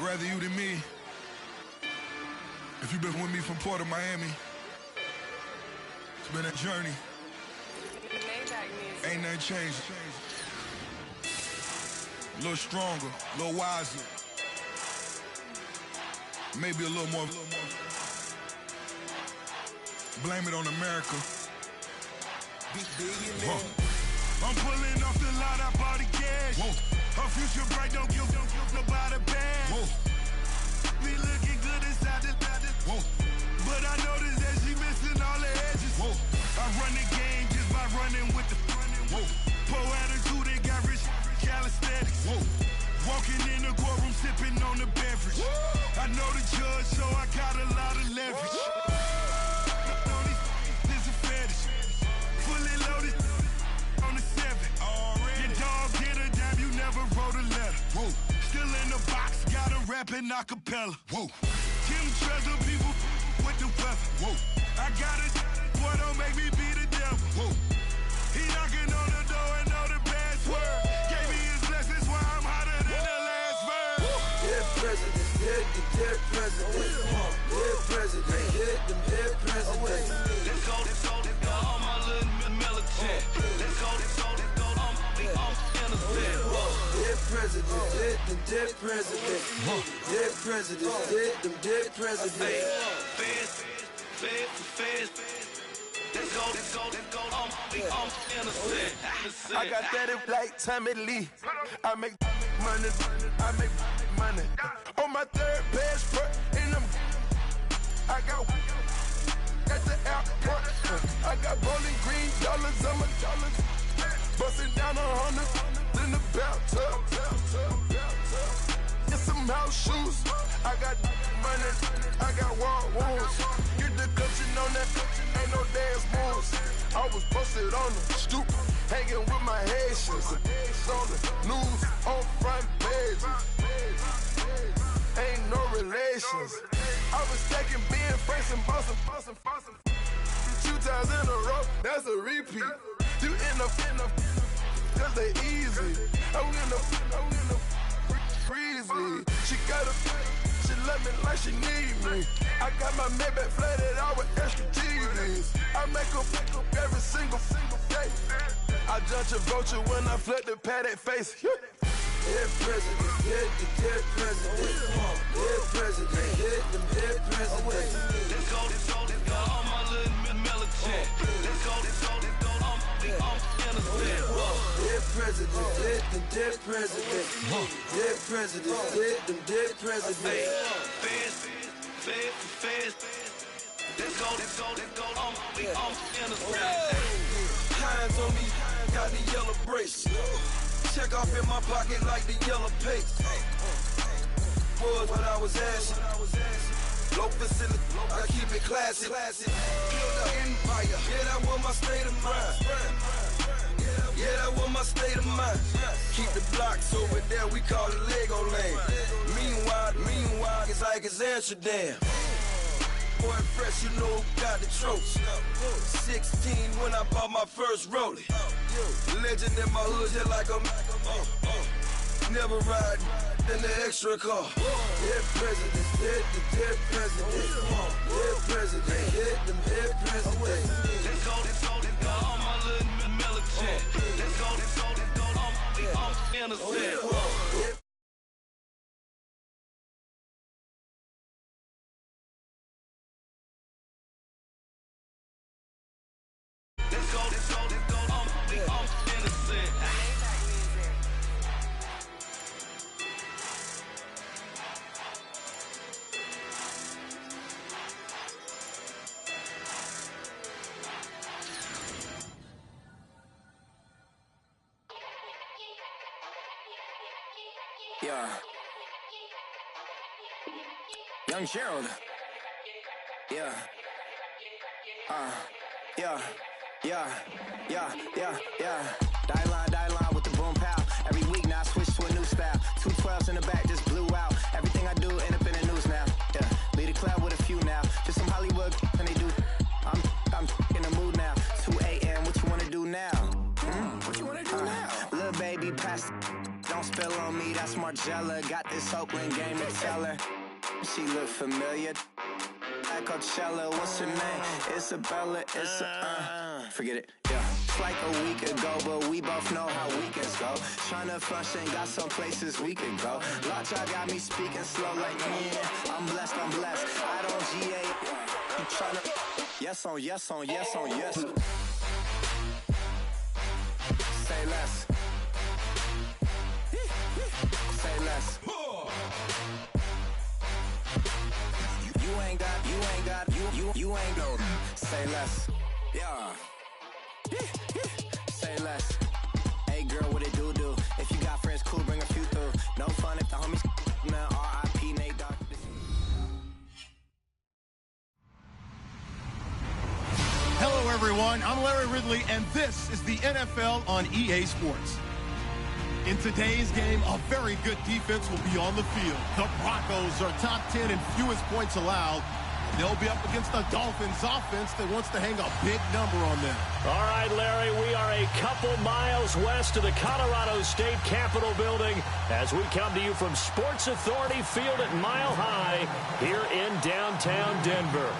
rather you than me. If you've been with me from Port of Miami, it's been a journey. Ain't nothing changed. A little stronger, a little wiser. Maybe a little more. Blame it on America. I'm pulling off the lot, I bought the gas. Her future bright, don't give nobody bad. Be looking good inside the but I noticed that she missing all the edges. I run the game just by running with the poor attitude, they got rich calisthenics. Walking in the courtroom, sipping on the beverage. I know the judge, so I got a lot of leverage. This a fetish. Fully loaded on the 7. Your dog get a dime, you never wrote a letter. Still in the box, got a rapping acapella. Kim Treasure, people with the weapon. I got it, boy, don't make me be the devil. He knocking on the door and know the password. Gave me his blessings while I'm hotter than the last verse. Dead presidents, dead presidents. Dead president, hit them dead presidents. Let's go, all my little militant. Let's go, I'm innocent. Dead presidents, hit them dead presidents. Dead presidents, hit them dead presidents. Fast. Let's go, I'm innocent. I got that like Tommy Lee. I make money. On my third passport, and I got at the airport. I got bowling green dollars on my dollars. Busting down 100 in the bathtub. Get some house shoes. I got money. I got wild wounds. Get the coaching on that. Ain't no dance moves. I was posted on the stoop, hanging with my Haitians. On the news, on front pages. Ain't no relations. I was stacking being friends and bossing. 2 times in a row, that's a repeat. You end up, cause they easy. I'm in the breezy. She love me like she need me. I got my Maybach flooded out with extra TVs. I make up every single day. I judge a vulture when I flip the Paddock face. Dead presidents, dead presidents. Dead presidents, hit them dead presidents. Let's go, all my little militant. Let's go, I'm innocent. Dead presidents, hit them dead presidents. Dead presidents, hit them dead presidents. Fast. Let's go, I'm innocent. Hands on me, got the yellow brace. Check off in my pocket like the yellow paste. Was what I was asking. Low facility, I keep it classy. Build an empire, yeah, that was my state of mind. Yeah, that was my state of mind. Keep the blocks over there, we call it Lego land. Meanwhile, it's like it's Amsterdam. Boy fresh, you know who got the tropes. 16 when I bought my first rollie. Legend in my hood, just like a never ride in the extra car. Dead presidents, dead presidents. Dead presidents, hit them dead presidents. Let's go, all my little militant. Let's go, I'm innocent. I'm innocent. Yeah. Young Gerald. Yeah. Die line with the boom pow. Every week now I switch to a new style. 212s in the back just blew out. Everything I do end up in the news now. Yeah, lead a club with a few now. Just some Hollywood and they do. I'm in the mood now. 2 a.m. What you wanna do now? What you wanna do now? Little baby pass. Don't spill on me. That's Margella. Got this whole Oakland game to tell her. She look familiar. At Coachella, what's her name? Isabella, forget it, yeah. It's like a week ago, but we both know how weekends go. Tryna function, got some places we could go. Lot y'all got me speaking slow like, yeah, I'm blessed. I don't GA, I'm tryna, yes on yes. Say less. Say less. You ain't got, say less. Yeah. Say less. Hey girl, what it do? If you got friends, cool, bring a few through. No fun if the homies, man, R.I.P. Nate Dogg. Hello everyone, I'm Larry Ridley, and this is the NFL on EA Sports. In today's game, a very good defense will be on the field. The Broncos are top 10 in fewest points allowed. They'll be up against the Dolphins offense that wants to hang a big number on them. All right, Larry, we are a couple miles west of the Colorado State Capitol building as we come to you from Sports Authority Field at Mile High here in downtown Denver.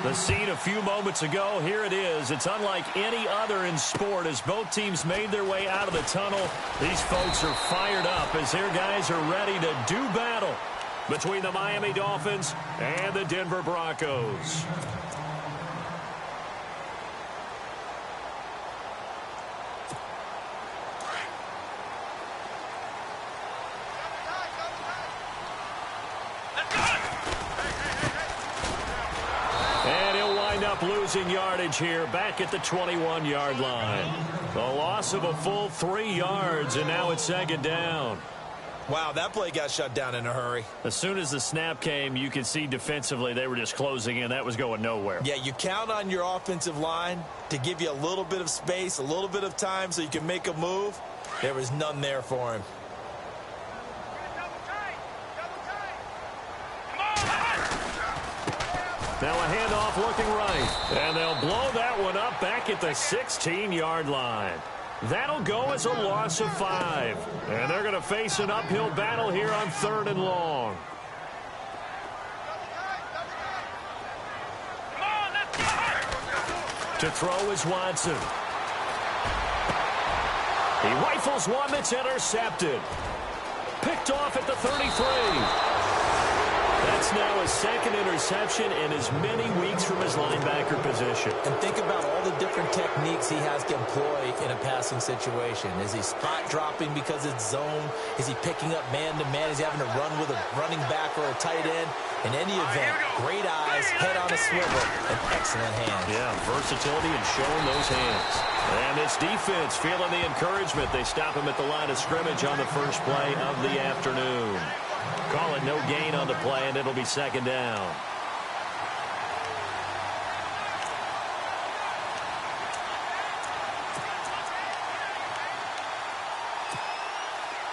The scene a few moments ago, here it is. It's unlike any other in sport as both teams made their way out of the tunnel. These folks are fired up as their guys are ready to do battle between the Miami Dolphins and the Denver Broncos. And he'll wind up losing yardage here back at the 21-yard line. The loss of a full 3 yards, and now it's second down. Wow, that play got shut down in a hurry. As soon as the snap came, you could see defensively they were just closing in. That was going nowhere. Yeah, you count on your offensive line to give you a little bit of space, a little bit of time so you can make a move. There was none there for him. Now a handoff looking right. And they'll blow that one up back at the 16-yard line. That'll go as a loss of 5. And they're going to face an uphill battle here on 3rd and long. To throw is Watson. He rifles one that's intercepted. Picked off at the 33. That's now his second interception in as many weeks from his linebacker position. And think about all the different techniques he has to employ in a passing situation. Is he spot dropping because it's zone? Is he picking up man-to-man? Is he having to run with a running back or a tight end? In any event, great eyes, head on a swivel, and excellent hands. Yeah, versatility and showing those hands. And this defense feeling the encouragement. They stop him at the line of scrimmage on the first play of the afternoon. Call it no gain on the play, and it'll be second down.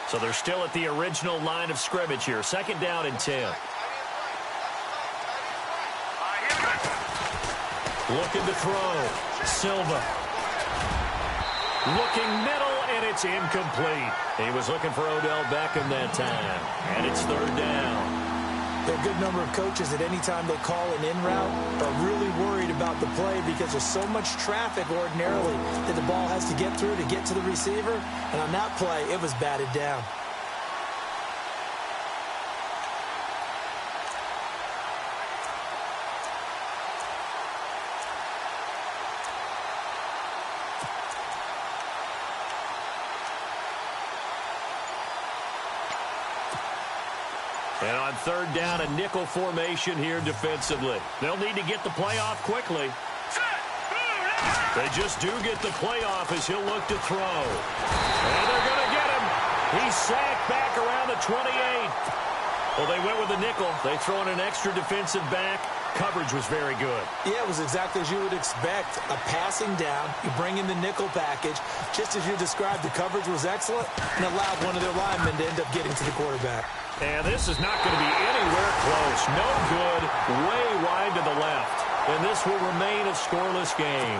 So they're still at the original line of scrimmage here. Second down and 10. Looking to throw. Silva. Looking middle, and it's incomplete. He was looking for Odell Beckham that time. And it's third down. There are a good number of coaches that any time they call an in route are really worried about the play because there's so much traffic ordinarily that the ball has to get through to get to the receiver. And on that play, it was batted down. And on third down, a nickel formation here defensively. They'll need to get the play off quickly. They just do get the play off as he'll look to throw. And they're going to get him. He's sacked back around the 28. Well, they went with a nickel. They throw in an extra defensive back. Coverage was very good. Yeah, it was exactly as you would expect. A passing down. You bring in the nickel package. Just as you described, the coverage was excellent and allowed one of their linemen to end up getting to the quarterback. And this is not going to be anywhere close. No good. Way wide to the left. And this will remain a scoreless game.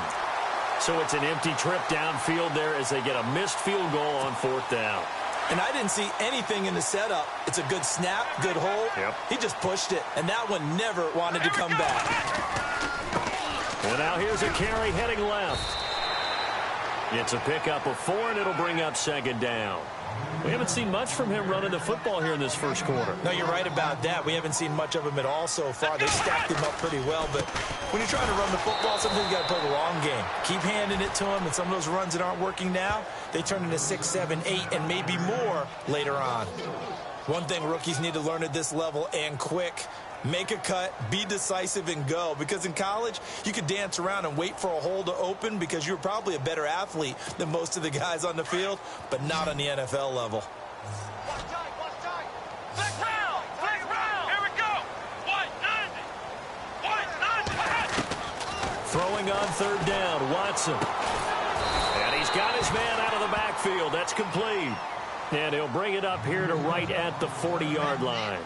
So it's an empty trip downfield there as they get a missed field goal on fourth down. And I didn't see anything in the setup. It's a good snap, good hold. Yep. He just pushed it, and that one never wanted to come back. And now here's a carry heading left. It's a pickup of 4, and it'll bring up second down. We haven't seen much from him running the football here in this first quarter. No, you're right about that. We haven't seen much of him at all so far. They stacked him up pretty well, but when you're trying to run the football, sometimes you got to play the long game. Keep handing it to him, and some of those runs that aren't working now, they turn into 6, 7, 8, and maybe more later on. One thing rookies need to learn at this level, and quick, make a cut, be decisive, and go. Because in college, you could dance around and wait for a hole to open because you're probably a better athlete than most of the guys on the field, but not on the NFL level. Throwing on third down, Watson. And he's got his man out of the backfield. That's complete. And he'll bring it up here to right at the 40-yard line.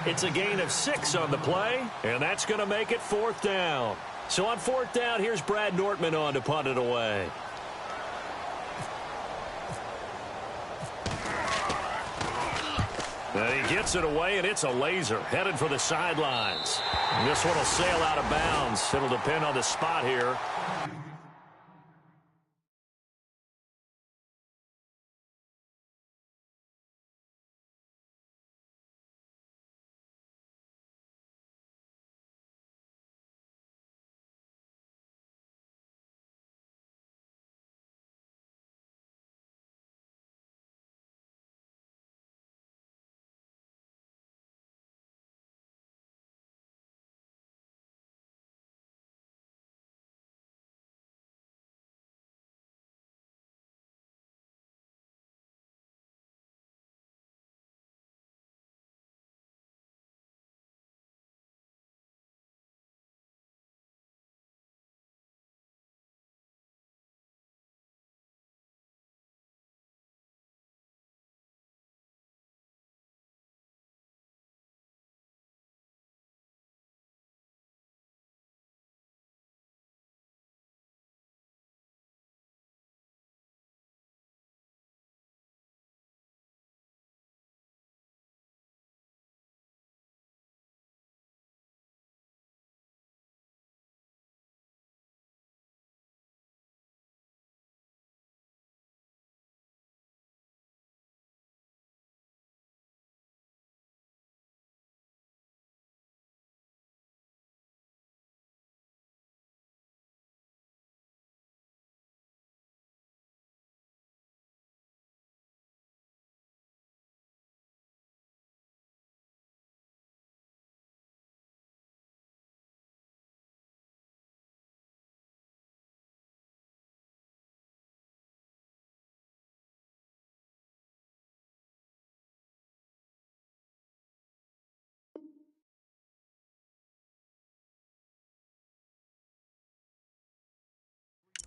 It's a gain of 6 on the play, and that's going to make it 4th down. So on 4th down, here's Brad Nortman on to punt it away. And he gets it away, and it's a laser headed for the sidelines. And this one will sail out of bounds. It'll depend on the spot here.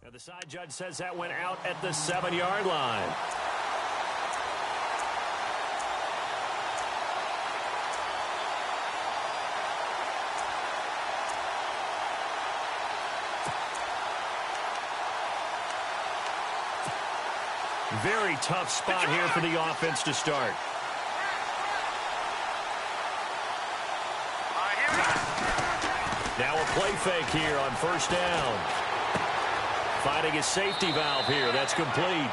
And the side judge says that went out at the 7-yard line. Very tough spot here for the offense to start. Now a play fake here on first down. Finding his safety valve here. That's complete.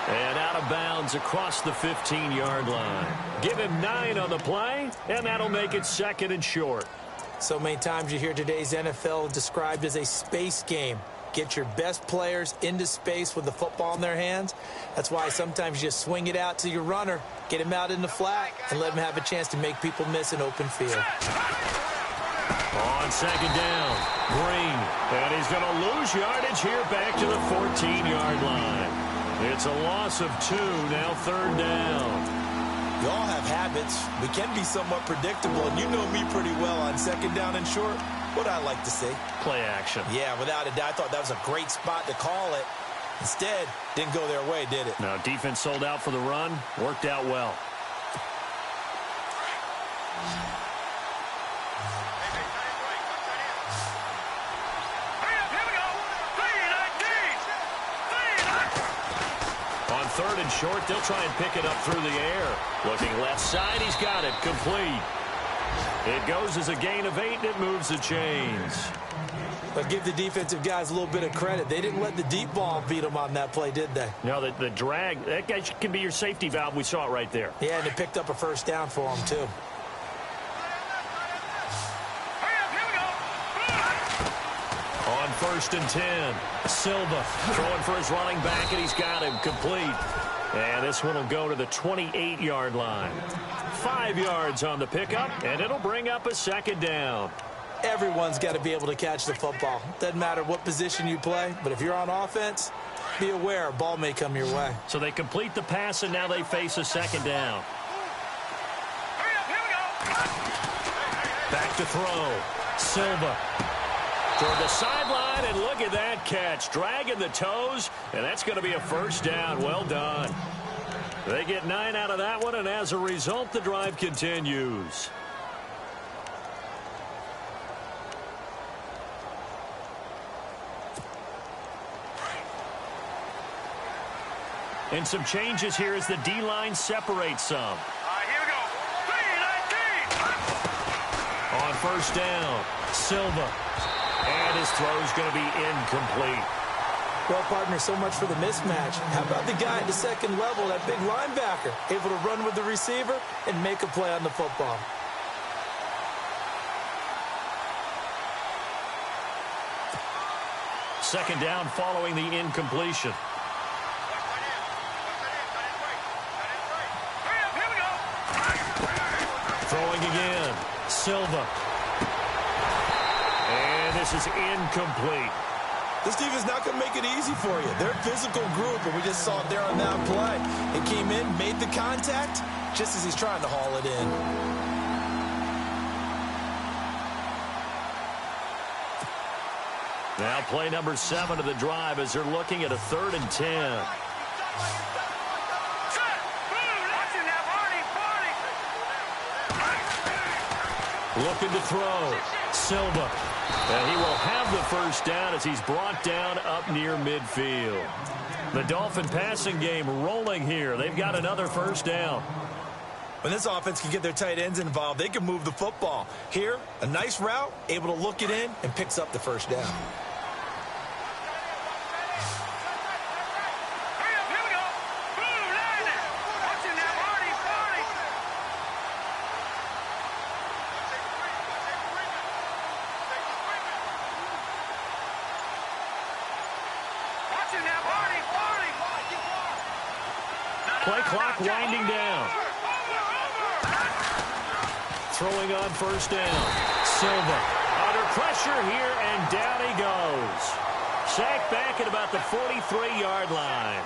And out of bounds across the 15-yard line. Give him 9 on the play, and that'll make it 2nd and short. So many times you hear today's NFL described as a space game. Get your best players into space with the football in their hands. That's why sometimes you just swing it out to your runner, get him out in the flat, and let him have a chance to make people miss an open field. On second down, Green. And he's going to lose yardage here back to the 14-yard line. It's a loss of 2, now 3rd down. We all have habits. We can be somewhat predictable, and you know me pretty well on second down and short. What I like to see. Play action. Yeah, without a doubt. I thought that was a great spot to call it. Instead, didn't go their way, did it? No, defense sold out for the run. Worked out well. On third and short. They'll try and pick it up through the air. Looking left side. He's got it. Complete. It goes as a gain of 8, and it moves the chains. But give the defensive guys a little bit of credit. They didn't let the deep ball beat them on that play, did they? No, the drag, that guy can be your safety valve. We saw it right there. Yeah, and it picked up a first down for them, too. On 1st and 10, Silva throwing for his running back, and he's got him complete. And this one will go to the 28-yard line. 5 yards on the pickup, and it'll bring up a second down. Everyone's got to be able to catch the football. Doesn't matter what position you play, but if you're on offense, be aware a ball may come your way. So they complete the pass, and now they face a second down. Back to throw. Silva toward the sideline, and look at that catch. Dragging the toes, and that's going to be a first down. Well done. They get 9 out of that one, and as a result, the drive continues. And some changes here as the D-line separates some. All right, here we go. 3-19. On 1st down, Silva. And his throw's going to be incomplete. Well, partner, so much for the mismatch. How about the guy at the second level, that big linebacker, able to run with the receiver and make a play on the football? Second down following the incompletion. Throwing again. Silva. And this is incomplete. This defense not going to make it easy for you. They're a physical group, and we just saw it there on that play. It came in, made the contact, just as he's trying to haul it in. Now play number 7 of the drive as they're looking at a 3rd and 10. Looking to throw. Silva. And he will have the first down as he's brought down up near midfield. The Dolphin passing game rolling here. They've got another first down. When this offense can get their tight ends involved, they can move the football. Here, a nice route, able to look it in, and picks up the first down. Play clock winding down. Throwing on 1st down. Silva under pressure here, and down he goes. Sacked back at about the 43-yard line.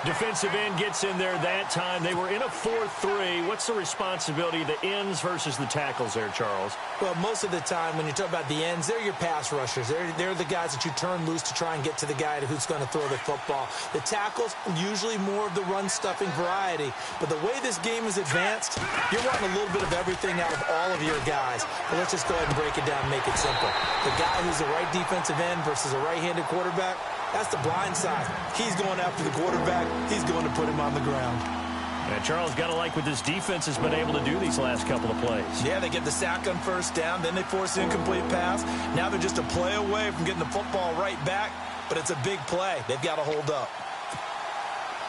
Defensive end gets in there that time. They were in a 4-3. What's the responsibility of the ends versus the tackles there, Charles? Well, most of the time when you talk about the ends, they're your pass rushers. They're the guys that you turn loose to try and get to the guy who's going to throw the football. The tackles, usually more of the run-stuffing variety. But the way this game is advanced, you're wanting a little bit of everything out of all of your guys. But let's just go ahead and break it down and make it simple. The guy who's the right defensive end versus a right-handed quarterback, that's the blind side. He's going after the quarterback. He's going to put him on the ground. And Charles, got to like what this defense has been able to do these last couple of plays. Yeah, they get the sack on 1st down, then they force an incomplete pass. Now they're just a play away from getting the football right back, but it's a big play. They've got to hold up.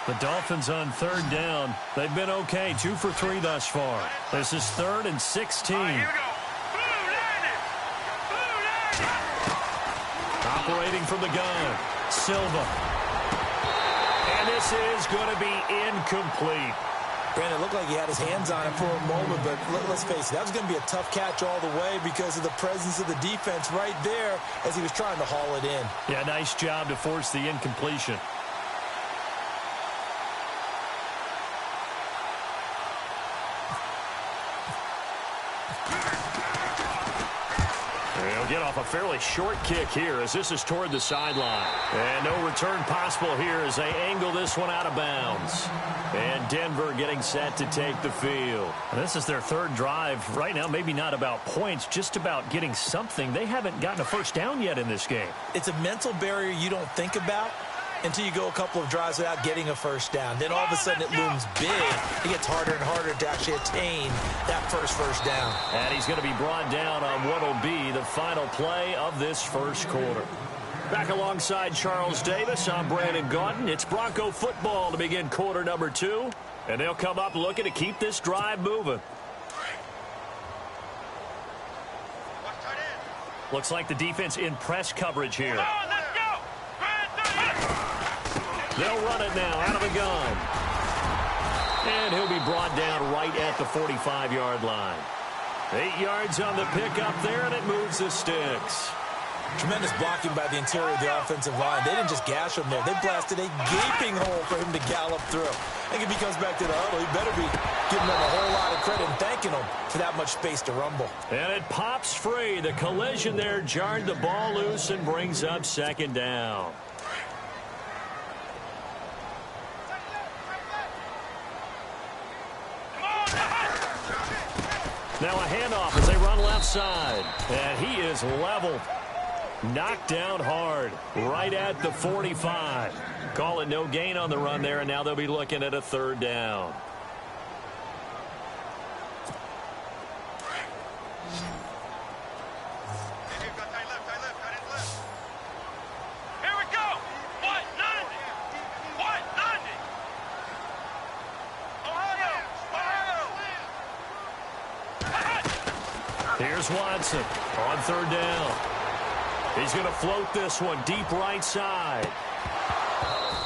The Dolphins on 3rd down. They've been okay, 2 for 3 thus far. This is 3rd and 16. All right, here we go. Operating from the gun. Silva. And this is going to be incomplete. Brandon, it looked like he had his hands on it for a moment, but let's face it, that was going to be a tough catch all the way because of the presence of the defense right there as he was trying to haul it in. Yeah, nice job to force the incompletion. They'll get off a fairly short kick here as this is toward the sideline. And no return possible here as they angle this one out of bounds. And Denver getting set to take the field. And this is their 3rd drive right now. Maybe not about points, just about getting something. They haven't gotten a first down yet in this game. It's a mental barrier you don't think about, until you go a couple of drives without getting a first down. Then all of a sudden it looms big. It gets harder and harder to actually attain that first down. And he's going to be brought down on what will be the final play of this first quarter. Back alongside Charles Davis, I'm Brandon Gaudin. It's Bronco football to begin quarter number 2. And they'll come up looking to keep this drive moving. Looks like the defense in press coverage here. They'll run it now out of the gun. And he'll be brought down right at the 45-yard line. 8 yards on the pickup there, and it moves the sticks. Tremendous blocking by the interior of the offensive line. They didn't just gash him there. They blasted a gaping hole for him to gallop through. I think if he comes back to the huddle, he better be giving them a whole lot of credit and thanking them for that much space to rumble. And it pops free. The collision there jarred the ball loose and brings up second down. Now a handoff as they run left side. And he is leveled. Knocked down hard right at the 45. Call it no gain on the run there, and now they'll be looking at a third down. Here we go. What? 90. What? 90. Ohio. Here's Watson on third down. He's going to float this one deep right side.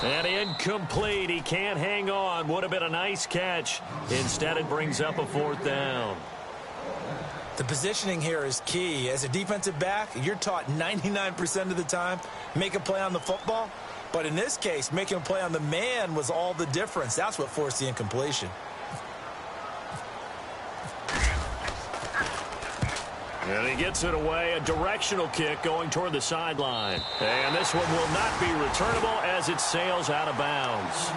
And incomplete. He can't hang on. Would have been a nice catch. Instead, it brings up a fourth down. The positioning here is key. As a defensive back, you're taught 99% of the time, make a play on the football. But in this case, making a play on the man was all the difference. That's what forced the incompletion. And he gets it away. A directional kick going toward the sideline. And this one will not be returnable as it sails out of bounds.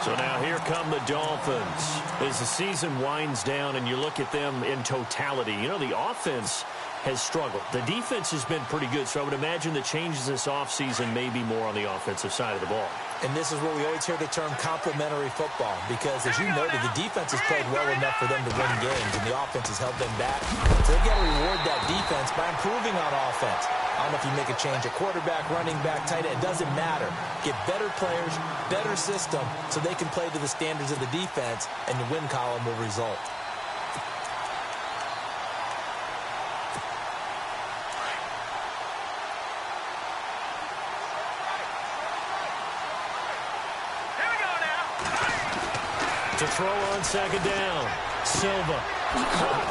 So now here come the Dolphins. As the season winds down and you look at them in totality, you know, the offense has struggled. The defense has been pretty good, so I would imagine the changes this offseason may be more on the offensive side of the ball. And this is where we always hear the term complementary football, because as you noted, the defense has played well enough for them to win games, and the offense has held them back. So they've got to reward that defense by improving on offense. I don't know if you make a change at quarterback, running back, tight end, it doesn't matter. Get better players, better system, so they can play to the standards of the defense, and the win column will result. To throw on second down. Silva.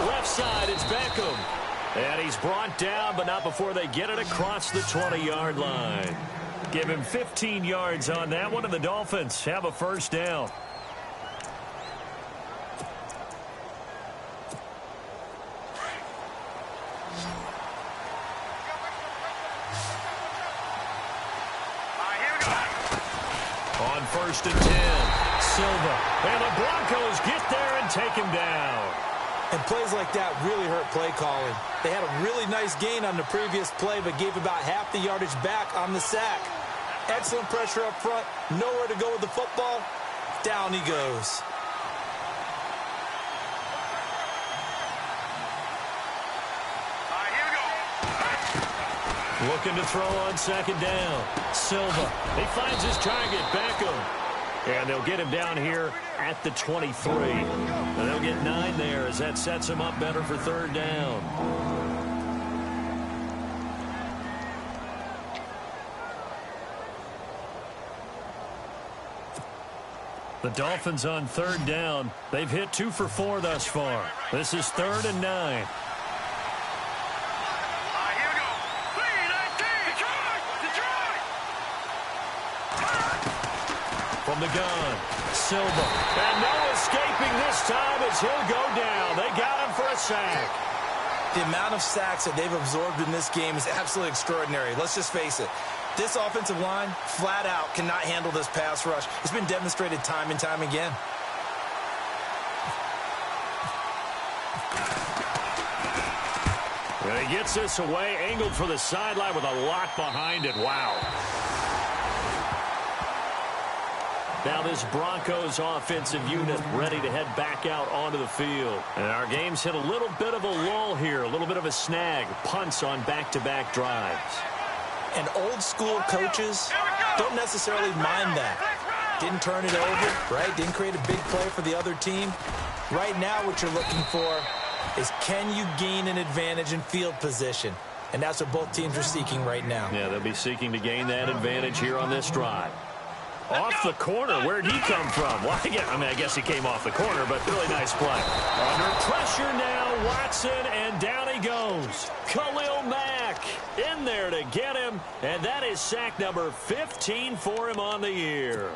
Left side, it's Beckham. And he's brought down, but not before they get it across the 20-yard line. Give him 15 yards on that one, and the Dolphins have a first down. On first and 10. Silva. And the Broncos get there and take him down. And plays like that really hurt play calling. They had a really nice gain on the previous play, but gave about half the yardage back on the sack. Excellent pressure up front. Nowhere to go with the football. Down he goes. Looking to throw on second down. Silva. He finds his target, Beckham. And they'll get him down here at the 23. And they'll get 9 there as that sets him up better for third down. The Dolphins on third down. They've hit 2 for 4 thus far. This is 3rd and 9. From the gun, Silva. And no escaping this time as he'll go down. They got him for a sack. The amount of sacks that they've absorbed in this game is absolutely extraordinary. Let's just face it. This offensive line, flat out, cannot handle this pass rush. It's been demonstrated time and time again. And he gets this away, angled for the sideline with a lot behind it. Wow. Now this Broncos offensive unit ready to head back out onto the field. And our game's hit a little bit of a lull here, a little bit of a snag. Punts on back-to-back drives. And old school coaches don't necessarily mind that. Didn't turn it over, right? Didn't create a big play for the other team. Right now what you're looking for is, can you gain an advantage in field position? And that's what both teams are seeking right now. Yeah, they'll be seeking to gain that advantage here on this drive. Off the corner, where'd he come from? Well, I guess he came off the corner, but really nice play. Under pressure now, Watson, and down he goes. Khalil Mack in there to get him, and that is sack number 15 for him on the year.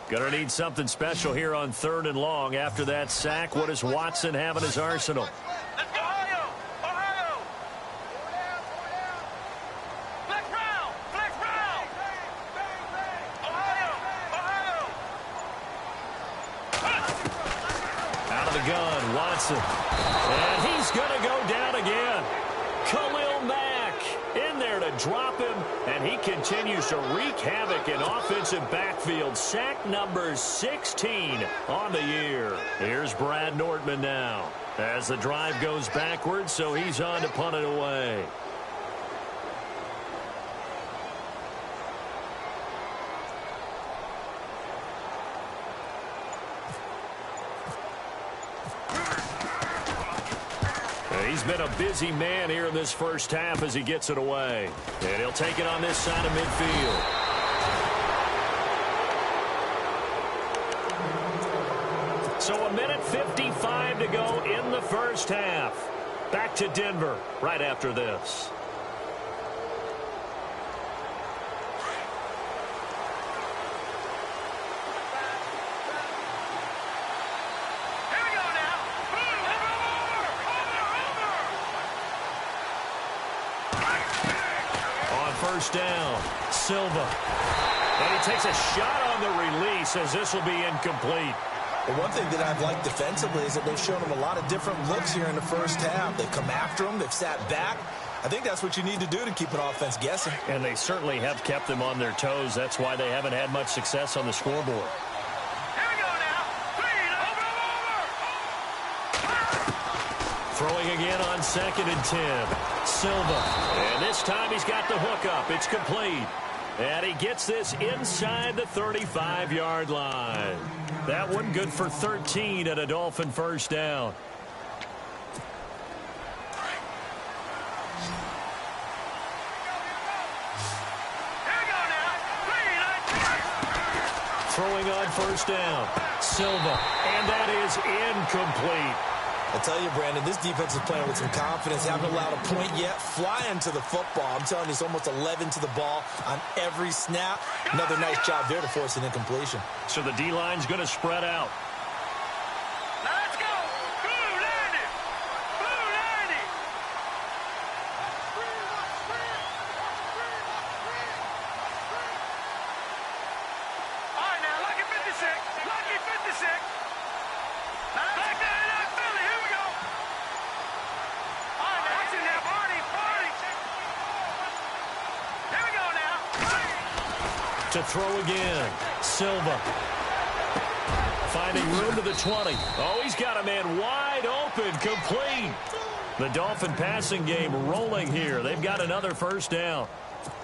Going to need something special here on 3rd and long. After that sack, what does Watson have in his arsenal? Let's go, Ohio! Ohio! Flex round! Flex round! Ohio! Ohio! Out of the gun, Watson. And he's going to go down again. Khalil Mack in there to drop him, and he continues to wreak havoc in offensive backfield. Sack number 16 on the year. Here's Brad Nortman now as the drive goes backwards, so he's on to punt it away. He's been a busy man here in this first half as he gets it away. And he'll take it on this side of midfield. So 1:55 to go in the first half. Back to Denver right after this. First down, Silva. And he takes a shot on the release as this will be incomplete. Well, one thing that I've liked defensively is that they've shown him a lot of different looks here in the first half. They've come after him. They've sat back. I think that's what you need to do to keep an offense guessing. And they certainly have kept them on their toes. That's why they haven't had much success on the scoreboard. Here we go now. Throwing again on 2nd and 10. Silva. And this time he's got the hook up. It's complete. And he gets this inside the 35-yard line. That one good for 13 at a Dolphin first down. Throwing on first down. Silva. And that is incomplete. I tell you, Brandon, this defense is playing with some confidence. Haven't allowed a point yet. Flying to the football. I'm telling you, it's almost 11 to the ball on every snap. Another nice job there to force an incompletion. So the D-line's going to spread out. Now let's go. Blue landing. Blue landing. All right, now, lucky 56. Lucky 56. Now let's go. To throw again. Silva. Finding room to the 20. Oh, he's got a man wide open. Complete. The Dolphin passing game rolling here. They've got another first down.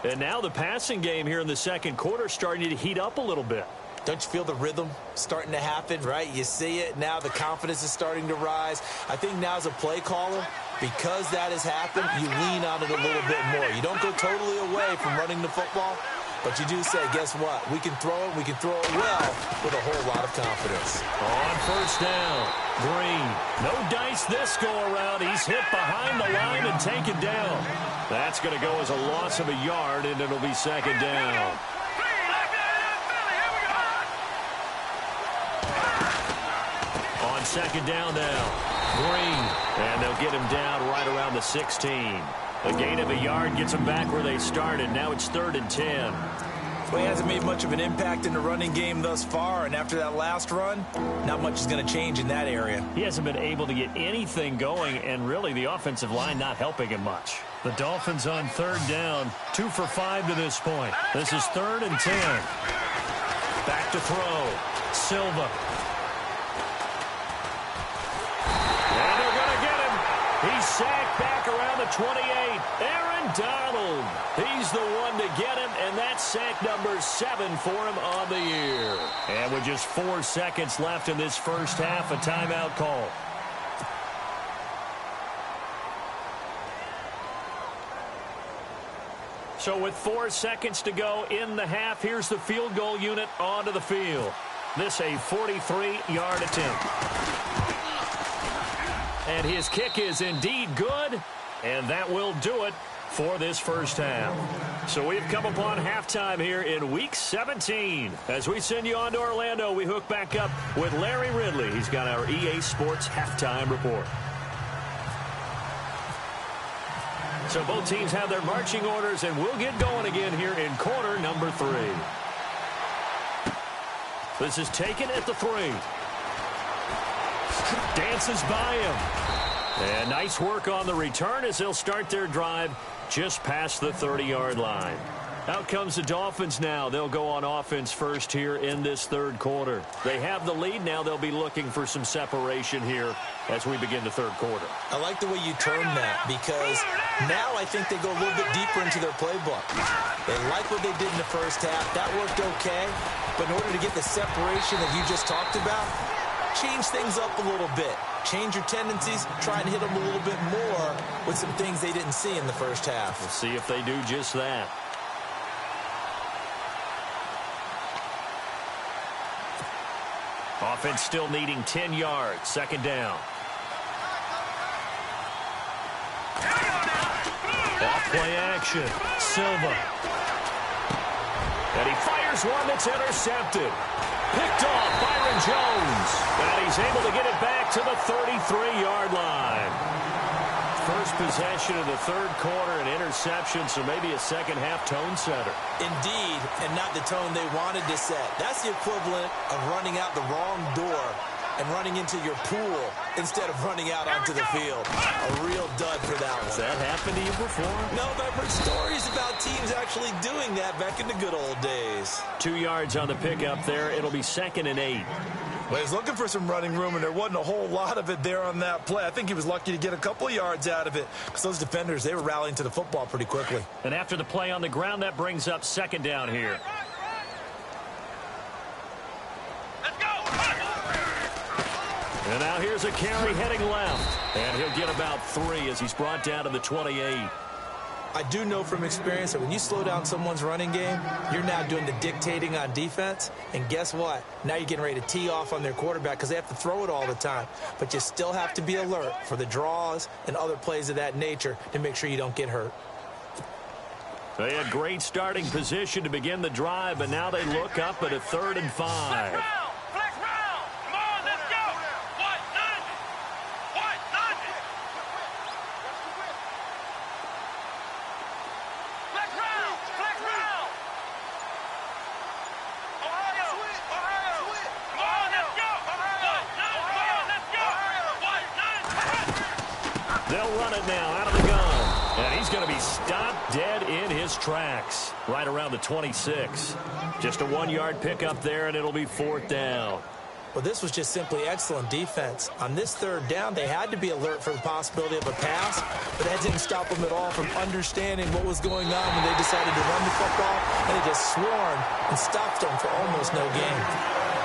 And now the passing game here in the second quarter starting to heat up a little bit. Don't you feel the rhythm starting to happen, right? You see it now. The confidence is starting to rise. I think now as a play caller, because that has happened, you lean on it a little bit more. You don't go totally away from running the football, but you do say, guess what? We can throw it. We can throw it well with a whole lot of confidence. On first down, Green. No dice this go-around. He's hit behind the line and taken down. That's going to go as a loss of a yard, and it'll be second down. On second down now, Green. And they'll get him down right around the 16. A gain of a yard gets them back where they started. Now it's 3rd and 10. Well, he hasn't made much of an impact in the running game thus far, and after that last run, not much is going to change in that area. He hasn't been able to get anything going, and really the offensive line not helping him much. The Dolphins on third down, 2 for 5 to this point. This is 3rd and 10. Back to throw. Silva. And they're going to get him. He's sacked back around the 28. Aaron Donald. He's the one to get him, and that's sack number 7 for him on the year. And with just 4 seconds left in this first half, a timeout call. So with 4 seconds to go in the half, here's the field goal unit onto the field. This a 43-yard attempt. And his kick is indeed good, and that will do it for this first half. So we've come upon halftime here in Week 17. As we send you on to Orlando, we hook back up with Larry Ridley. He's got our EA Sports halftime report. So both teams have their marching orders, and we'll get going again here in quarter number 3. This is taken at the 3. Dances by him. And nice work on the return as they'll start their drive just past the 30-yard line. Out comes the Dolphins now. They'll go on offense first here in this third quarter. They have the lead. Now they'll be looking for some separation here as we begin the third quarter. I like the way you term that, because now I think they go a little bit deeper into their playbook. They like what they did in the first half. That worked okay. But in order to get the separation that you just talked about, change things up a little bit. Change your tendencies. Try and hit them a little bit more with some things they didn't see in the first half. We'll see if they do just that. Offense still needing 10 yards. Second down. Off play action. Silva. And he fires one that's intercepted. Picked off Byron Jones. And he's able to get it back to the 33-yard line. First possession of the third quarter, an interception, so maybe a second-half tone setter. Indeed, and not the tone they wanted to set. That's the equivalent of running out the wrong door and running into your pool instead of running out onto the field. A real dud for that one. Has that happened to you before? No, but I've heard stories about teams actually doing that back in the good old days. 2 yards on the pickup there. It'll be 2nd and 8. Well, he's looking for some running room, and there wasn't a whole lot of it there on that play. I think he was lucky to get a couple of yards out of it, because those defenders, they were rallying to the football pretty quickly. And after the play on the ground, that brings up 2nd down here. And now here's a carry heading left. And he'll get about 3 as he's brought down to the 28. I do know from experience that when you slow down someone's running game, you're now doing the dictating on defense. And guess what? Now you're getting ready to tee off on their quarterback because they have to throw it all the time. But you still have to be alert for the draws and other plays of that nature to make sure you don't get hurt. They had great starting position to begin the drive, but now they look up at a 3rd and 5. They'll run it now out of the gun. And he's going to be stopped dead in his tracks right around the 26. Just a 1-yard pickup there, and it'll be 4th down. Well, this was just simply excellent defense. On this 3rd down, they had to be alert for the possibility of a pass, but that didn't stop them at all from understanding what was going on when they decided to run the football, and they just swarmed and stopped them for almost no gain.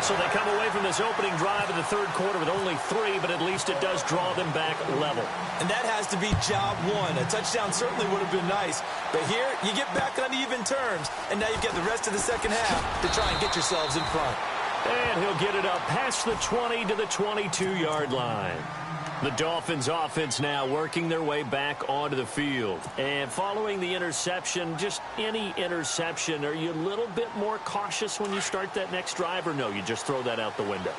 So they come away from this opening drive in the third quarter with only 3, but at least it does draw them back level. And that has to be job 1. A touchdown certainly would have been nice, but here you get back on even terms, and now you've got the rest of the second half to try and get yourselves in front. And he'll get it up past the 20 to the 22-yard line. The Dolphins offense now working their way back onto the field. And following the interception, just any interception, are you a little bit more cautious when you start that next drive, or no, you just throw that out the window?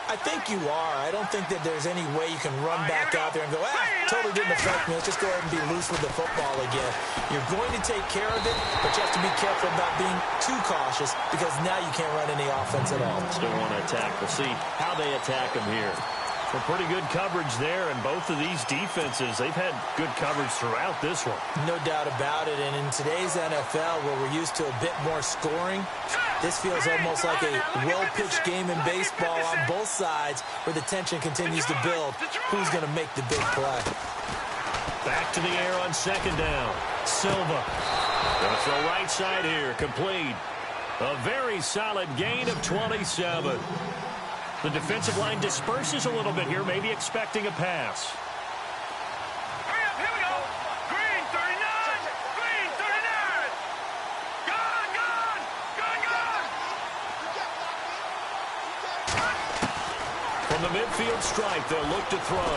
I think you are. I don't think that there's any way you can run back out there and go, totally didn't affect me. Let's just go ahead and be loose with the football again. You're going to take care of it, but you have to be careful about being too cautious because now you can't run any offense at all. Still want to attack. We'll see how they attack him here. Some pretty good coverage there, and both of these defenses, they've had good coverage throughout this one. No doubt about it, and in today's NFL, where we're used to a bit more scoring, this feels almost like a well-pitched game in baseball on both sides where the tension continues to build. Who's going to make the big play? Back to the air on second down. Silva. Gonna throw right side here. Complete. A very solid gain of 27. The defensive line disperses a little bit here, maybe expecting a pass. Hurry up, here we go. Green 39. Green 39. Gone, gone. Gone, gone. From the midfield stripe, they'll look to throw.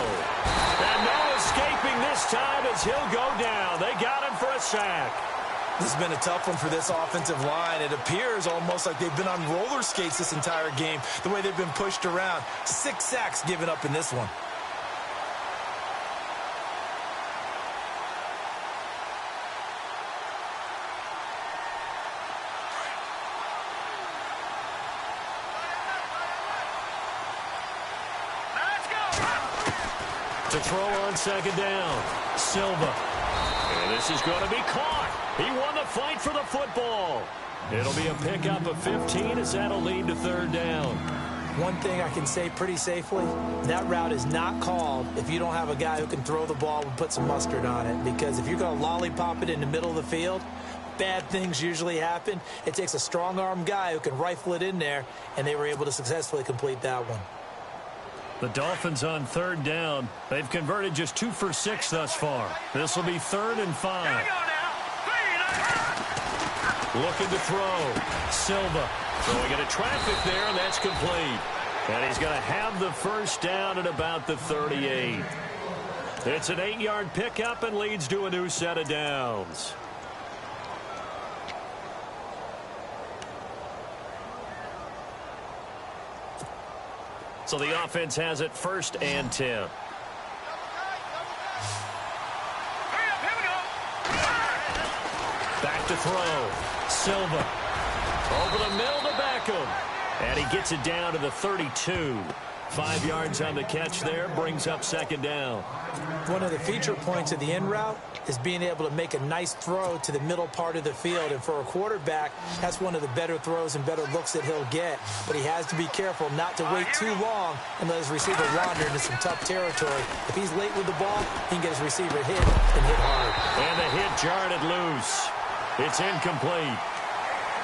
And no escaping this time as he'll go down. They got him for a sack. This has been a tough one for this offensive line. It appears almost like they've been on roller skates this entire game, the way they've been pushed around. 6 sacks given up in this one. To throw on second down. Silva. And this is going to be caught. He won the fight for the football. It'll be a pickup of 15 as that'll lead to third down. One thing I can say pretty safely, that route is not called if you don't have a guy who can throw the ball and put some mustard on it. Because if you're going to lollipop it in the middle of the field, bad things usually happen. It takes a strong-arm guy who can rifle it in there, and they were able to successfully complete that one. The Dolphins on third down. They've converted just 2 for 6 thus far. This will be 3rd and 5. Looking to throw. Silva throwing into traffic there, and that's complete. And he's going to have the first down at about the 38. It's an 8-yard pickup and leads to a new set of downs. So the offense has it 1st and 10. Back to throw. Silva. Over the middle to Beckham. And he gets it down to the 32. 5 yards on the catch there. Brings up second down. One of the feature points of the in route is being able to make a nice throw to the middle part of the field. And for a quarterback, that's one of the better throws and better looks that he'll get. But he has to be careful not to wait too long and let his receiver wander into some tough territory. If he's late with the ball, he can get his receiver hit and hit hard. And the hit jarred it loose. It's incomplete.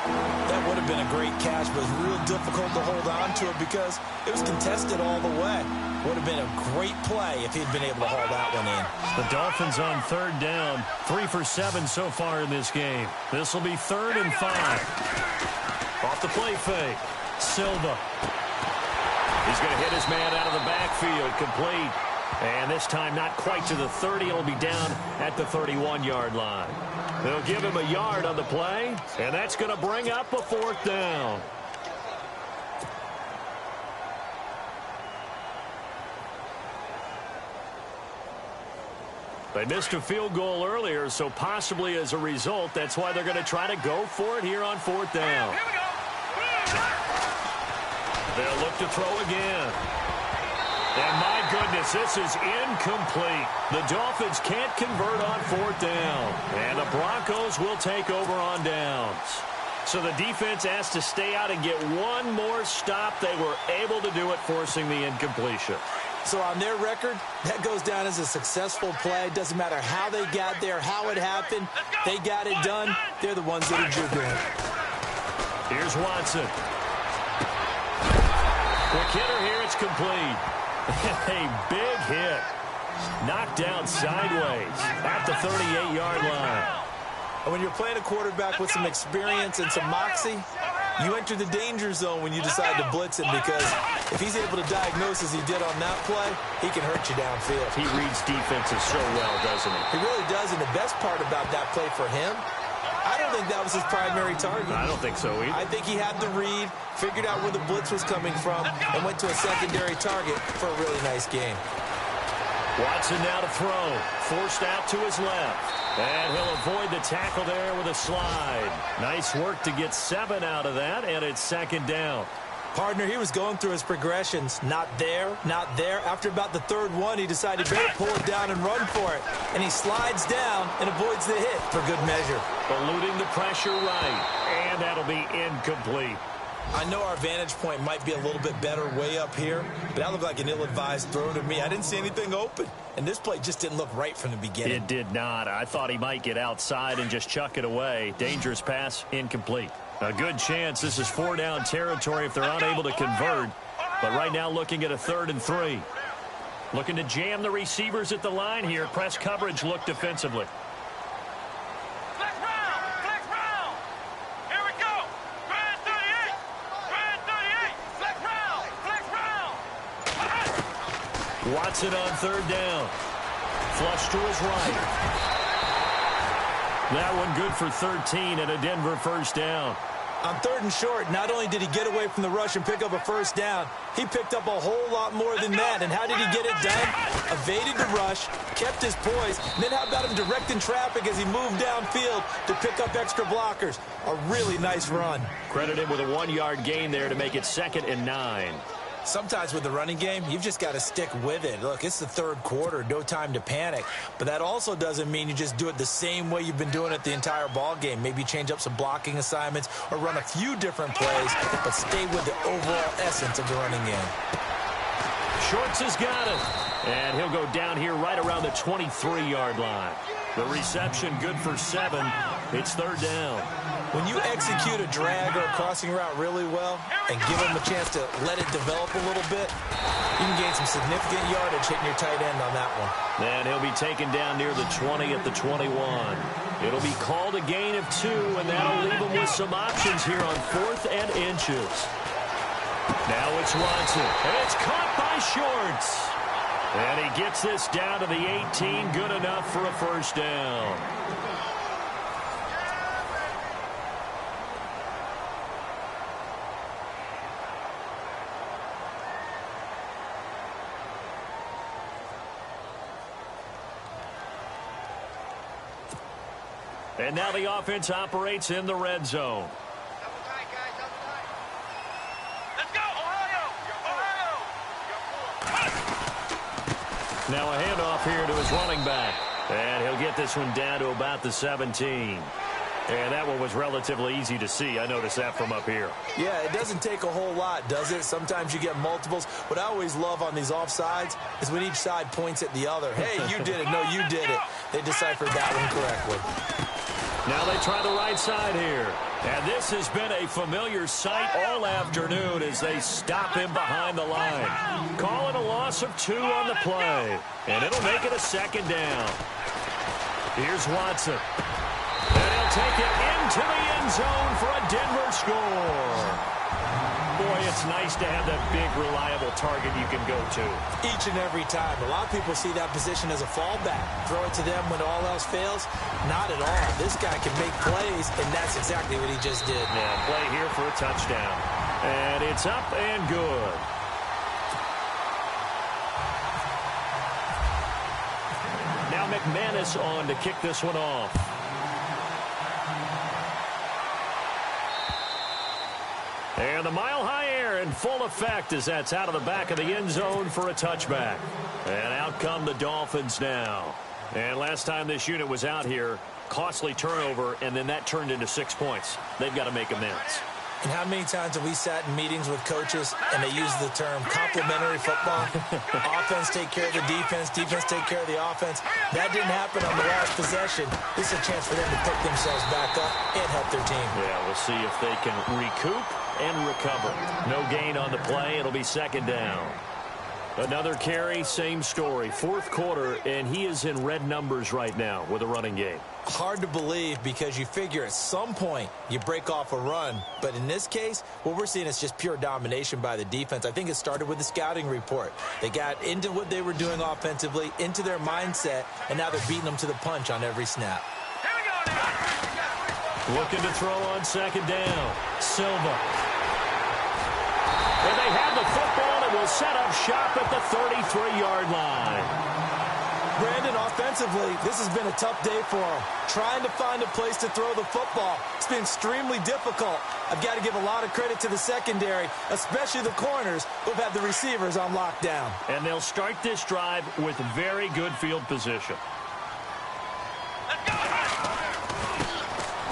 That would have been a great catch, but it was real difficult to hold on to it because it was contested all the way. Would have been a great play if he'd been able to haul that one in. The Dolphins on third down. 3 for 7 so far in this game. This will be 3rd and 5. Off the play fake. Silva. He's going to hit his man out of the backfield. Complete. And this time not quite to the 30. It'll be down at the 31-yard line. They'll give him a yard on the play, and that's going to bring up a 4th down. They missed a field goal earlier, so possibly as a result, that's why they're going to try to go for it here on 4th down. They'll look to throw again. And my goodness, this is incomplete. The Dolphins can't convert on 4th down. And the Broncos will take over on downs. So the defense has to stay out and get one more stop. They were able to do it, forcing the incompletion. So on their record, that goes down as a successful play. Doesn't matter how they got there, how it happened. They got it done. They're the ones that are jubilant. Here's Watson. Quick hitter here. It's complete. A big hit. Knocked down sideways at the 38-yard line. And when you're playing a quarterback with some experience and some moxie, you enter the danger zone when you decide to blitz him, because if he's able to diagnose as he did on that play, he can hurt you downfield. He reads defenses so well, doesn't he? He really does, and the best part about that play for him, I don't think that was his primary target. I don't think so either. I think he had the read, figured out where the blitz was coming from, and went to a secondary target for a really nice game. Watson now to throw. Forced out to his left. And he'll avoid the tackle there with a slide. Nice work to get 7 out of that, and it's second down. Partner, he was going through his progressions. Not there, not there. After about the third one, he decided better pull it down and run for it. And he slides down and avoids the hit for good measure. Eluding the pressure right, and that'll be incomplete. I know our vantage point might be a little bit better way up here, but that looked like an ill-advised throw to me. I didn't see anything open, and this play just didn't look right from the beginning. It did not. I thought he might get outside and just chuck it away. Dangerous pass, incomplete. A good chance this is 4-down territory if they're unable to convert, but right now looking at a 3rd and 3. Looking to jam the receivers at the line here. Press coverage look defensively. Watson on 3rd down. Flush to his right. That one good for 13 and a Denver 1st down. On 3rd and short, not only did he get away from the rush and pick up a 1st down, he picked up a whole lot more than that. And how did he get it done? Evaded the rush, kept his poise, and then how about him directing traffic as he moved downfield to pick up extra blockers? A really nice run. Credit him with a 1-yard gain there to make it 2nd and 9. Sometimes with the running game, you've just got to stick with it. Look, it's the 3rd quarter, no time to panic. But that also doesn't mean you just do it the same way you've been doing it the entire ball game. Maybe change up some blocking assignments or run a few different plays, but stay with the overall essence of the running game. Shorts has got it. And he'll go down here right around the 23-yard line. The reception good for 7. It's 3rd down. When you execute a drag or a crossing route really well and give them a chance to let it develop a little bit, you can gain some significant yardage hitting your tight end on that one. And he'll be taken down near the 20 at the 21. It'll be called a gain of 2, and that'll leave him with some options here on 4th and inches. Now it's Watson, and it's caught by Shorts. And he gets this down to the 18, good enough for a 1st down. And now the offense operates in the red zone. Let's go, Ohio! Now a handoff here to his running back. And he'll get this one down to about the 17. And that one was relatively easy to see. I noticed that from up here. Yeah, it doesn't take a whole lot, does it? Sometimes you get multiples. What I always love on these offsides is when each side points at the other. Hey, you did it. No, you did it. They deciphered that one correctly. Now they try the right side here. And this has been a familiar sight all afternoon as they stop him behind the line. Call it a loss of 2 on the play. And it'll make it a 2nd down. Here's Watson. And he'll take it into the end zone for a Denver score. Boy, it's nice to have that big, reliable target you can go to. Each and every time. A lot of people see that position as a fallback. Throw it to them when all else fails. Not at all. This guy can make plays, and that's exactly what he just did. Yeah, play here for a touchdown. And it's up and good. Now McManus on to kick this one off. And the mile-high air in full effect as that's out of the back of the end zone for a touchback. And out come the Dolphins now. And last time this unit was out here, costly turnover, and then that turned into 6 points. They've got to make amends. And how many times have we sat in meetings with coaches and they use the term complementary football? Offense take care of the defense, defense take care of the offense. That didn't happen on the last possession. This is a chance for them to pick themselves back up and help their team. Yeah, we'll see if they can recoup and recover. No gain on the play. It'll be 2nd down. Another carry, same story. 4th quarter, and he is in red numbers right now with a running game. Hard to believe because you figure at some point you break off a run. But in this case, what we're seeing is just pure domination by the defense. I think it started with the scouting report. They got into what they were doing offensively, into their mindset, and now they're beating them to the punch on every snap. Here we go now. Looking to throw on second down. Silva. And they have the football and will set up shop at the 33-yard line. Brandon, offensively, this has been a tough day for him. Trying to find a place to throw the football. It's been extremely difficult. I've got to give a lot of credit to the secondary, especially the corners who've had the receivers on lockdown. And they'll start this drive with very good field position.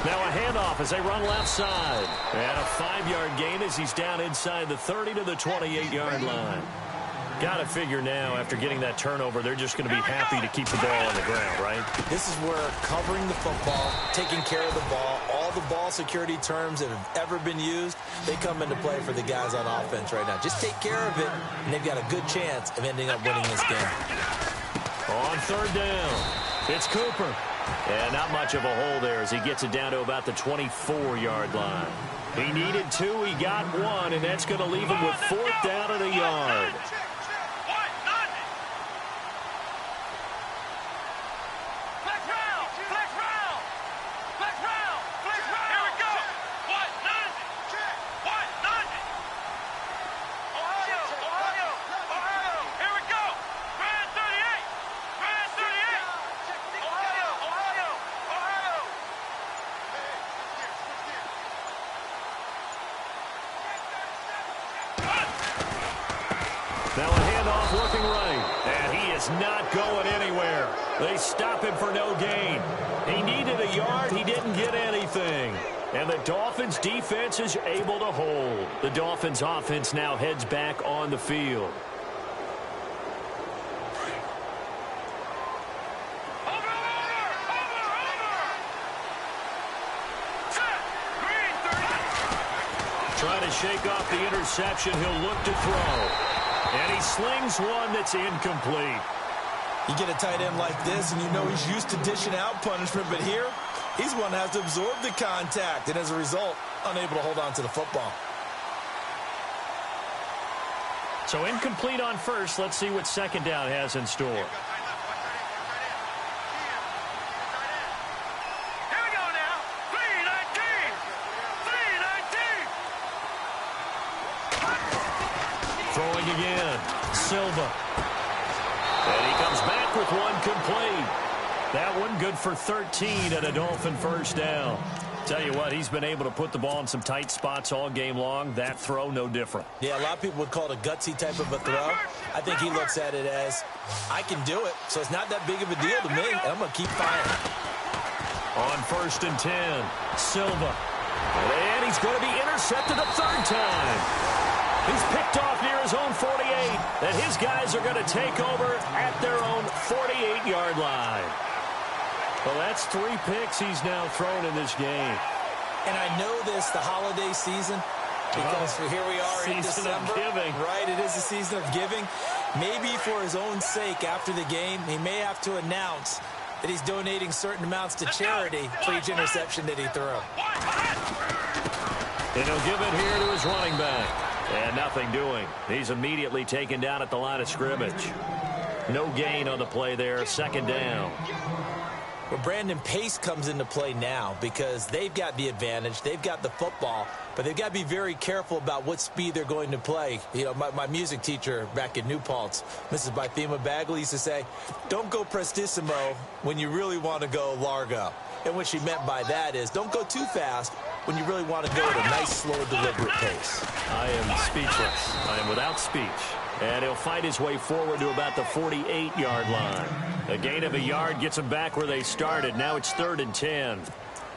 Now a handoff as they run left side. And a 5-yard gain as he's down inside the 30 to the 28-yard line. Got to figure now, after getting that turnover, they're just going to be happy to keep the ball on the ground, right? This is where covering the football, taking care of the ball, all the ball security terms that have ever been used, they come into play for the guys on offense right now. Just take care of it, and they've got a good chance of ending up winning this game. On third down, it's Cooper. And not much of a hole there as he gets it down to about the 24-yard line. He needed 2, he got 1, and that's going to leave him with 4th down and a yard. Now a handoff looking right, and he is not going anywhere. They stop him for no gain. He needed a yard. He didn't get anything. And the Dolphins' defense is able to hold. The Dolphins' offense now heads back on the field. Trying to shake off the interception. He'll look to throw. And he slings one that's incomplete. You get a tight end like this, and you know he's used to dishing out punishment, but here, he's one that has to absorb the contact, and as a result, unable to hold on to the football. So incomplete on first. Let's see what second down has in store. Throwing again, Silva. And he comes back with one complete. That one good for 13 and a Dolphin first down. Tell you what, he's been able to put the ball in some tight spots all game long. That throw, no different. Yeah, a lot of people would call it a gutsy type of a throw. I think he looks at it as, I can do it, so it's not that big of a deal to me, and I'm going to keep firing. On 1st and 10, Silva. And he's going to be intercepted a third time. He's picked off near his own 48, and his guys are going to take over at their own 48-yard line. Well, that's 3 picks he's now thrown in this game. And I know this, the holiday season, because here we are in December. Season of giving. Right, it is the season of giving. Maybe for his own sake after the game, he may have to announce that he's donating certain amounts to charity for each interception that he threw. And he'll give it here to his running back. And nothing doing. He's immediately taken down at the line of scrimmage. No gain on the play there. Second down. Well, Brandon, pace comes into play now because they've got the advantage. They've got the football, but they've got to be very careful about what speed they're going to play. You know, my music teacher back in New Paltz, Mrs. Bythema Bagley, used to say, don't go prestissimo when you really want to go largo. And what she meant by that is don't go too fast when you really want to go at a nice, slow, deliberate pace. I am speechless. I am without speech. And he'll fight his way forward to about the 48-yard line. A gain of a yard gets him back where they started. Now it's 3rd and 10.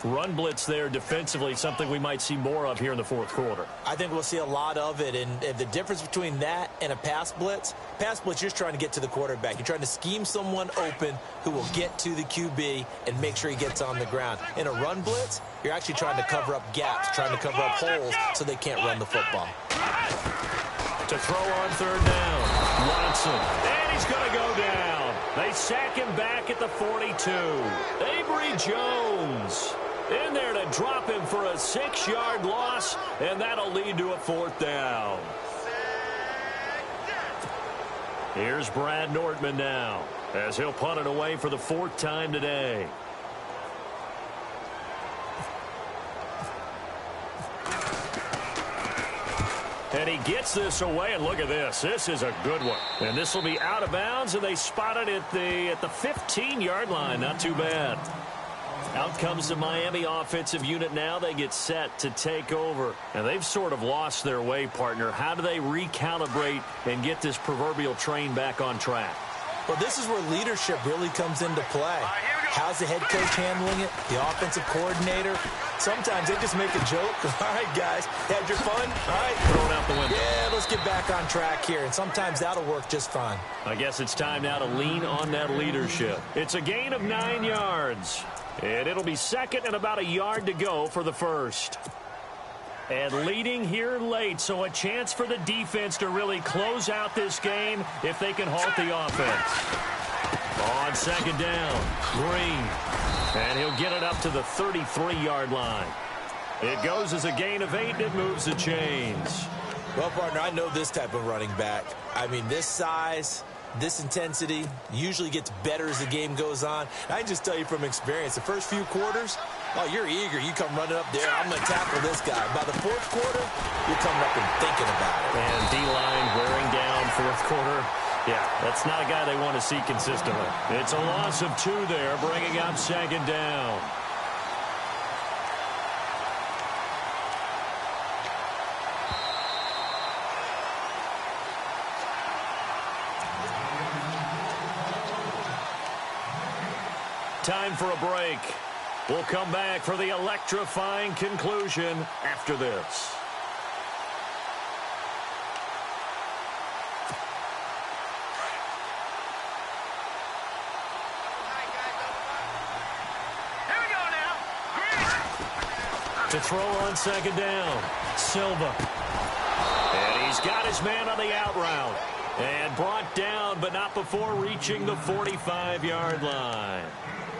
Run blitz there defensively, something we might see more of here in the 4th quarter. I think we'll see a lot of it, and the difference between that and a pass blitz, you're just trying to get to the quarterback. You're trying to scheme someone open who will get to the QB and make sure he gets on the ground. In a run blitz, you're actually trying to cover up gaps, trying to cover up holes so they can't run the football. To throw on 3rd down, Watson, and he's going to go down. They sack him back at the 42. Avery Jones in there to drop him for a 6-yard loss, and that'll lead to a 4th down. Here's Brad Nortman now as he'll punt it away for the 4th time today. And he gets this away, and look at this. This is a good one. And this will be out of bounds, and they spot it at the 15-yard line. Not too bad. Out comes the Miami offensive unit now. They get set to take over. And they've sort of lost their way, partner. How do they recalibrate and get this proverbial train back on track? Well, this is where leadership really comes into play. How's the head coach handling it? The offensive coordinator? Sometimes they just make a joke. All right, guys, had your fun? All right. Throw it out the window. Yeah, let's get back on track here. And sometimes that'll work just fine. I guess it's time now to lean on that leadership. It's a gain of 9 yards. And it'll be second and about a yard to go for the first. And leading here late, so a chance for the defense to really close out this game if they can halt the offense. On second down, Green. And he'll get it up to the 33-yard line. It goes as a gain of 8, and it moves the chains. Well, partner, I know this type of running back. I mean, this size, this intensity usually gets better as the game goes on. I can just tell you from experience, the first few quarters, oh, you're eager. You come running up there. I'm going to tackle this guy. By the fourth quarter, you're coming up and thinking about it. And D-line wearing down fourth quarter. Yeah, that's not a guy they want to see consistently. It's a loss of 2 there, bringing up second down. Time for a break. We'll come back for the electrifying conclusion after this. To throw on second down, Silva. And he's got his man on the out route. And brought down, but not before reaching the 45-yard line.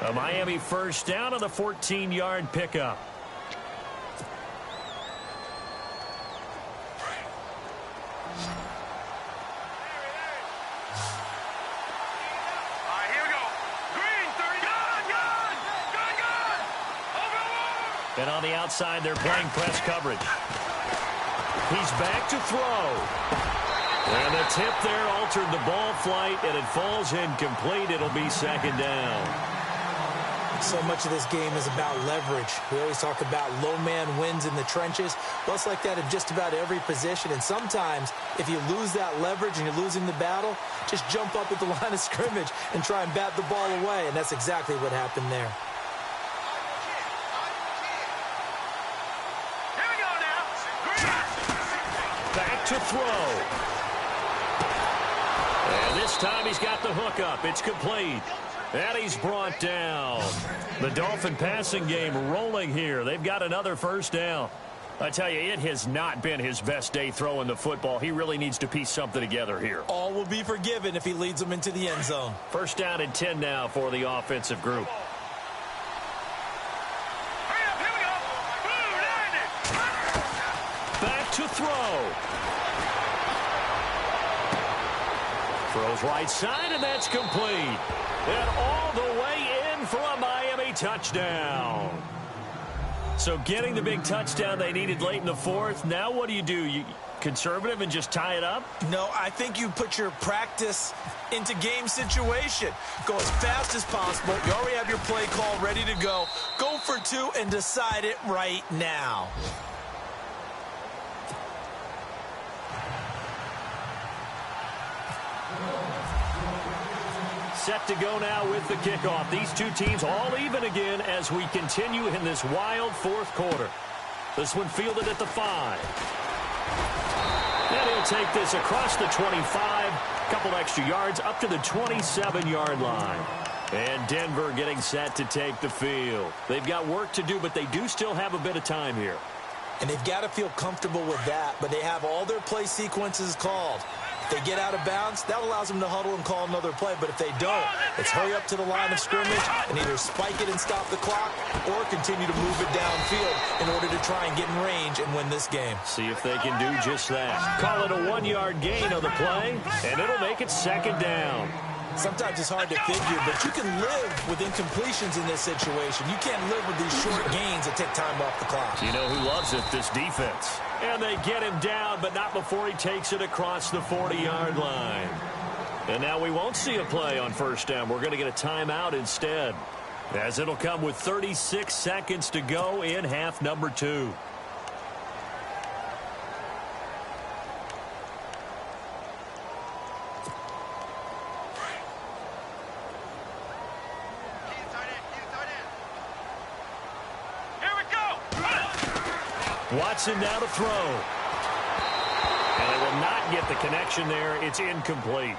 A Miami first down on the 14-yard pickup. And on the outside, they're playing press coverage. He's back to throw. And the tip there altered the ball flight, and it falls incomplete. It'll be second down. So much of this game is about leverage. We always talk about low man wins in the trenches. Well, it's like that in just about every position. And sometimes, if you lose that leverage and you're losing the battle, just jump up at the line of scrimmage and try and bat the ball away. And that's exactly what happened there. Back to throw. And this time he's got the hook up. It's complete. And he's brought down. The Dolphin passing game rolling here. They've got another first down. I tell you, it has not been his best day throwing the football. He really needs to piece something together here. All will be forgiven if he leads them into the end zone. First down and 10 now for the offensive group. Back to throw. Throws right side, and that's complete. And all the way in for a Miami touchdown. So getting the big touchdown they needed late in the fourth. Now what do? You conservative and just tie it up? No, I think you put your practice into game situation. Go as fast as possible. You already have your play call ready to go. Go for 2 and decide it right now. Set to go now with the kickoff. These two teams all even again as we continue in this wild fourth quarter. This one fielded at the 5. And he'll take this across the 25. Couple extra yards up to the 27-yard line. And Denver getting set to take the field. They've got work to do, but they do still have a bit of time here. And they've got to feel comfortable with that, but they have all their play sequences called. If they get out of bounds, that allows them to huddle and call another play. But if they don't, it's hurry up to the line of scrimmage and either spike it and stop the clock or continue to move it downfield in order to try and get in range and win this game. See if they can do just that. Call it a 1-yard gain on the play, and it'll make it second down. sometimes it's hard to figure, but you can live with incompletions in this situation. You can't live with these short gains that take time off the clock. You know who loves it? This defense. And they get him down, but not before he takes it across the 40-yard line. And now we won't see a play on first down. We're going to get a timeout instead, as it'll come with 36 seconds to go in half number 2. Watson now to throw. And they will not get the connection there. It's incomplete.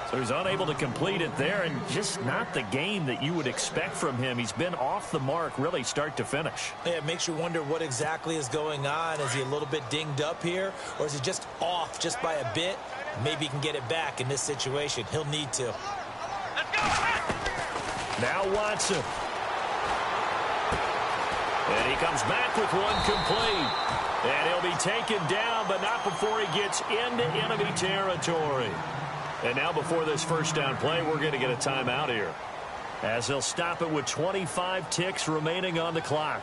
So he's unable to complete it there, and just not the game that you would expect from him. He's been off the mark really start to finish. Yeah, it makes you wonder what exactly is going on. Is he a little bit dinged up here, or is he just off just by a bit? Maybe he can get it back in this situation. He'll need to. Now Watson. And he comes back with one complete. And he'll be taken down, but not before he gets into enemy territory. And now before this first down play, we're going to get a timeout here, as they'll stop it with 25 ticks remaining on the clock.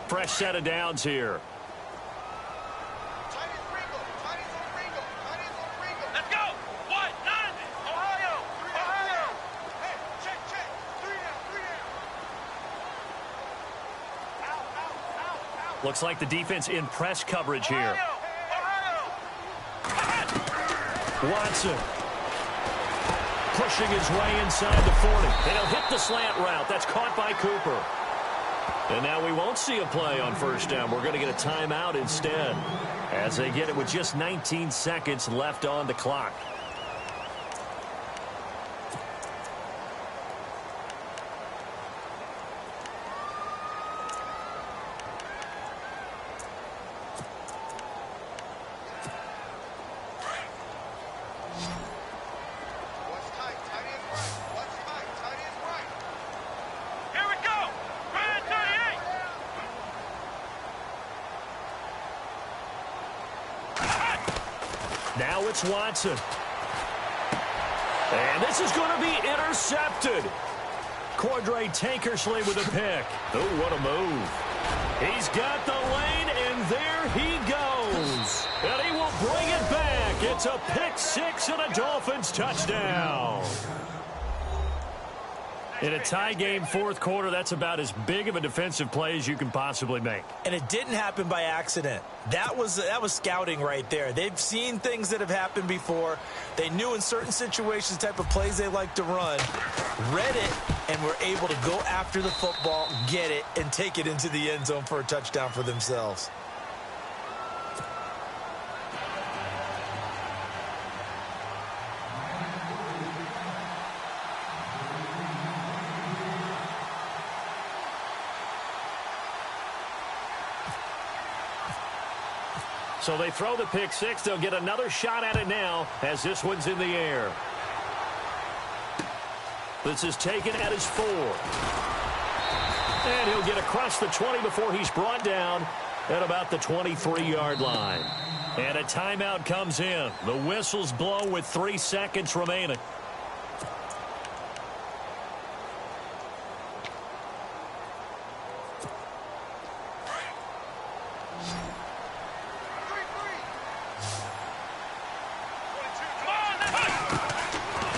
Fresh set of downs here. Looks like the defense in press coverage here. Watson pushing his way inside the 40. And he'll hit the slant route. That's caught by Cooper. And now we won't see a play on first down. We're going to get a timeout instead, as they get it with just 19 seconds left on the clock. Now it's Watson. And this is going to be intercepted. Cordray Tankersley with a pick. Oh, what a move. He's got the lane, and there he goes. And he will bring it back. It's a pick six and a Dolphins touchdown. In a tie game fourth quarter, that's about as big of a defensive play as you can possibly make. And it didn't happen by accident. That was scouting right there. They've seen things that have happened before. They knew in certain situations the type of plays they like to run, read it, and were able to go after the football, get it, and take it into the end zone for a touchdown for themselves. So they throw the pick six. They'll get another shot at it now as this one's in the air. This is taken at his 4. And he'll get across the 20 before he's brought down at about the 23-yard line. And a timeout comes in. The whistles blow with 3 seconds remaining.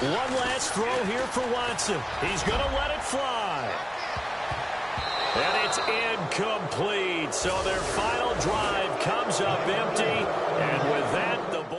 One last throw here for Watson. He's going to let it fly. And it's incomplete. So their final drive comes up empty. And with that, the ball